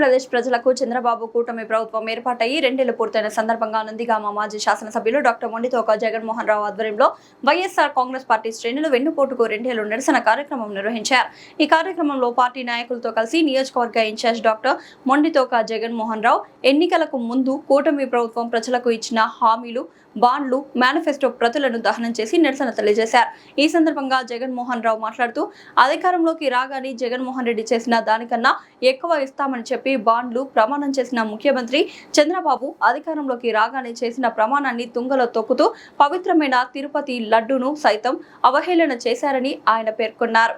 ఆంధ్రప్రదేశ్ ప్రజలకు చంద్రబాబు కూటమి ప్రభుత్వం ఏర్పాటయ్యి 2 ఏళ్లు పూర్తయిన సందర్భంగా నందిగామ మాజీ శాసనసభ్యులు డాక్టర్ మొండితోక జగన్మోహన్ రావు ఆధ్వర్యంలో వైఎస్ఆర్ కాంగ్రెస్ పార్టీ శ్రేణులు వెన్నుపోటుకు 2 ఏళ్లు నిరసన కార్యక్రమం నిర్వహించారు. ఈ కార్యక్రమంలో పార్టీ నాయకులతో కలిసి నియోజకవర్గ ఇన్ఛార్జ్ డాక్టర్ మొండితోక జగన్మోహన్ రావు ఎన్నికలకు ముందు కూటమి ప్రభుత్వం ప్రజలకు ఇచ్చిన హామీలు, బాండ్లు, మేనిఫెస్టో ప్రతులను దహనం చేసి నిరసన తెలియజేశారు. ఈ సందర్భంగా జగన్మోహన్ రావు మాట్లాడుతూ అధికారంలోకి రాగానే జగన్మోహన్ రెడ్డి చేసిన దానికన్నా ఎక్కువ ఇస్తామని చెప్పి బాండ్లు ప్రమాణం చేసిన ముఖ్యమంత్రి చంద్రబాబు అధికారంలోకి రాగానే చేసిన ప్రమాణాన్ని తుంగలో తొక్కుతూ పవిత్రమైన తిరుపతి లడ్డూను సైతం అవహేళన చేశారని ఆయన పేర్కొన్నారు.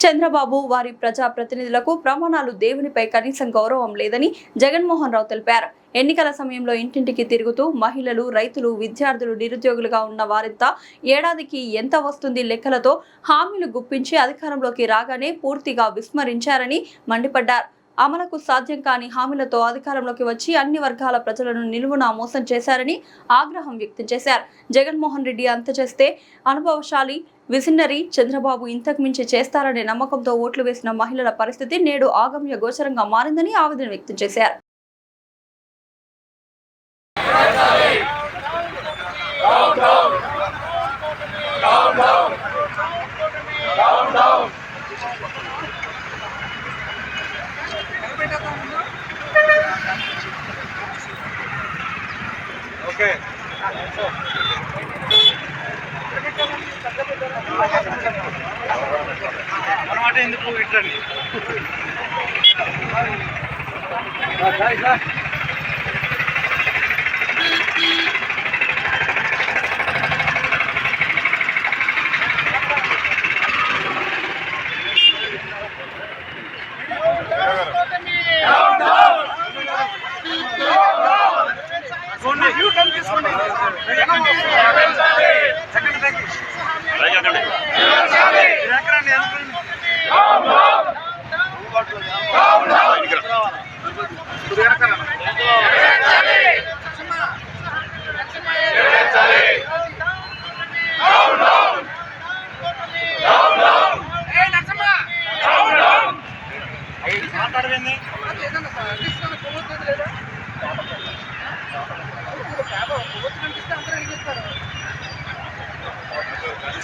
చంద్రబాబు వారి ప్రజా ప్రతినిధులకు ప్రమాణాలు దేవునిపై కనీసం గౌరవం లేదని జగన్మోహన్ రావు తెలిపారు. ఎన్నికల సమయంలో ఇంటింటికి తిరుగుతూ మహిళలు, రైతులు, విద్యార్థులు, నిరుద్యోగులుగా ఉన్న వారింతా ఏడాదికి ఎంత వస్తుంది లెక్కలతో హామీలు గుప్పించి అధికారంలోకి రాగానే పూర్తిగా విస్మరించారని మండిపడ్డారు. అమలుకు సాధ్యం కాని హామీలతో అధికారంలోకి వచ్చి అన్ని వర్గాల ప్రజలను నిలువునా మోసం చేశారని ఆగ్రహం వ్యక్తం చేశారు. జగన్మోహన్ రెడ్డి అంత చేస్తే అనుభవశాలి విజనరీ చంద్రబాబు ఇంతకు మించి చేస్తారనే నమ్మకంతో ఓట్లు వేసిన మహిళల పరిస్థితి నేడు ఆగమ్య గోచరంగా మారిందని ఆవేదన వ్యక్తం చేశారు. ఓకే అన్నమాట ఎందుకు ఇట్లండి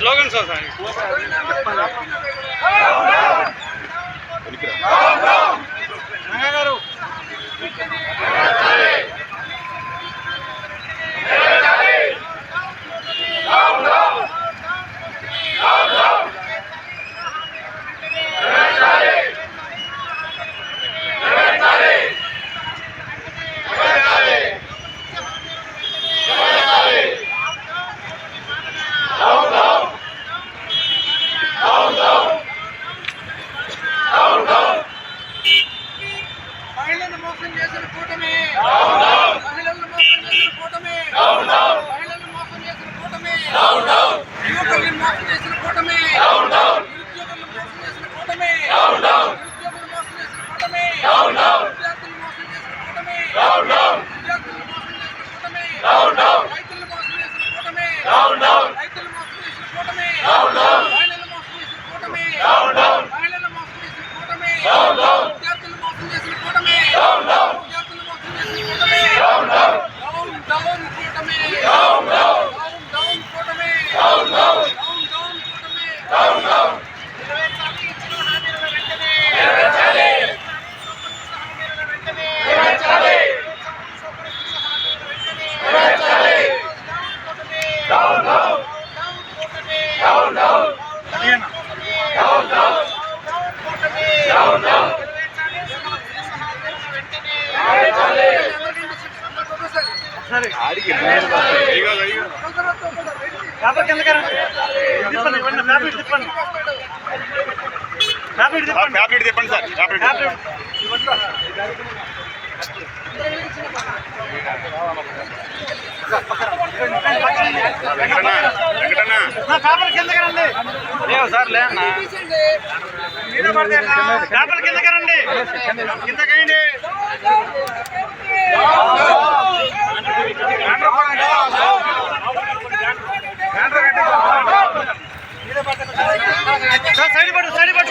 స్లోగన్స్ గారు చెప్పండి సార్. సార్ లేనా పేపర్ కింద కరండి, కింద కయండి. సైడ్ పట్టు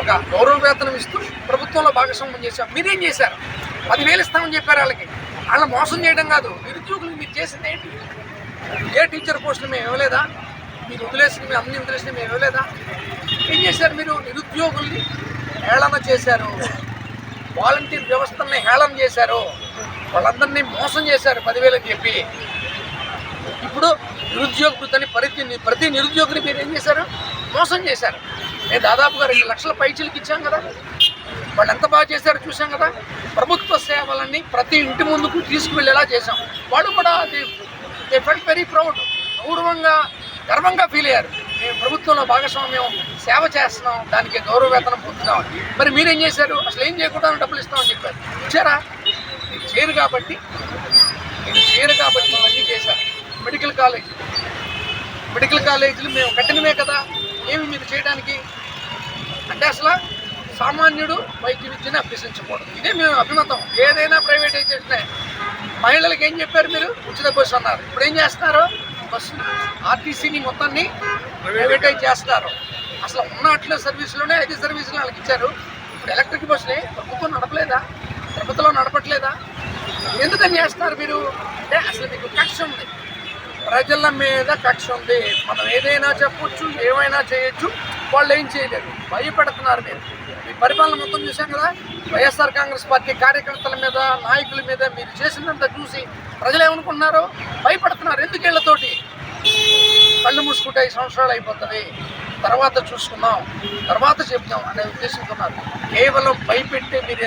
ఒక గౌరవ వేతనం ఇస్తూ ప్రభుత్వంలో భాగస్వామ్యం చేశాం. మీరేం చేశారు? 10,000 ఇస్తామని చెప్పారు వాళ్ళని మోసం చేయడం కాదు. నిరుద్యోగులు మీరు చేసింది ఏంటి? ఏ టీచర్ పోస్టులు మేము ఇవ్వలేదా? మీరు అన్ని వదిలేసిన మేము ఇవ్వలేదా? ఏం చేశారు మీరు? నిరుద్యోగుల్ని హేళన చేశారు, వాలంటీర్ వ్యవస్థని హేళన చేశారు, వాళ్ళందరినీ మోసం చేశారు 10,000 అని చెప్పి. ఇప్పుడు నిరుద్యోగ వృత్తిని ప్రతి నిరుద్యోగిని మీరు ఏం చేశారు? మోసం చేశారు. నేను దాదాపుగా 2 లక్షల పైచీలకి ఇచ్చాం కదా, వాళ్ళు ఎంత బాగా చేశారో చూసాం కదా. ప్రభుత్వ సేవలన్నీ ప్రతి ఇంటి ముందుకు తీసుకువెళ్ళేలా చేశాం. వాళ్ళు కూడా దే ఫెల్ట్ వెరీ ప్రౌడ్, గర్వంగా ఫీల్ అయ్యారు. మేము ప్రభుత్వంలో భాగస్వామ్యం సేవ చేస్తున్నాం, దానికి గౌరవ వేతనం పొందుతాం. మరి మీరేం చేశారు? అసలు ఏం చేయకుండా డబ్బులు ఇస్తామని చెప్పారు. ఇచ్చారా? మీరు చేయరు కాబట్టి ఇవన్నీ చేశారు. మెడికల్ కాలేజీలు మేము కట్టినమే కదా, ఏమి మీరు చేయడానికి? అంటే అసలు సామాన్యుడు వైద్య విద్యను అభ్యసించకూడదు, ఇదే మేము అభిమతం. ఏదైనా ప్రైవేటైజేషనే. మహిళలకు ఏం చెప్పారు మీరు? ఉచిత బస్సు అన్నారు. ఇప్పుడు ఏం చేస్తున్నారు? బస్సు ఆర్టీసీని మొత్తాన్ని ప్రైవేటైజ్ చేస్తున్నారు. అసలు ఉన్నట్ల సర్వీసులోనే 5 సర్వీసులు వాళ్ళకి ఇచ్చారు. ఇప్పుడు ఎలక్ట్రిక్ బస్సుని ప్రభుత్వం నడపలేదా? ప్రభుత్వంలో నడపట్లేదా? ఎందుకని చేస్తున్నారు మీరు? అంటే అసలు మీకు కక్ష ఉంది, ప్రజల మీద కక్ష ఉంది. మనం ఏదైనా చెప్పొచ్చు, ఏమైనా చేయొచ్చు, వాళ్ళు ఏం చేయలేరు. భయపెడుతున్నారు మీరు. మీ పరిపాలన మొత్తం చూసాం కదా. వైఎస్ఆర్ కాంగ్రెస్ పార్టీ కార్యకర్తల మీద, నాయకుల మీద మీరు చేసినంత చూసి ప్రజలు ఏమనుకుంటున్నారు? భయపడుతున్నారు. ఎందుకు వీళ్ళతోటి? కళ్ళు మూసుకుంటే 5 సంవత్సరాలు అయిపోతుంది, తర్వాత చూసుకుందాం, తర్వాత చెప్తాం అనే ఉద్దేశంతో ఉన్నారు. కేవలం భయపెట్టి మీరు ఏదో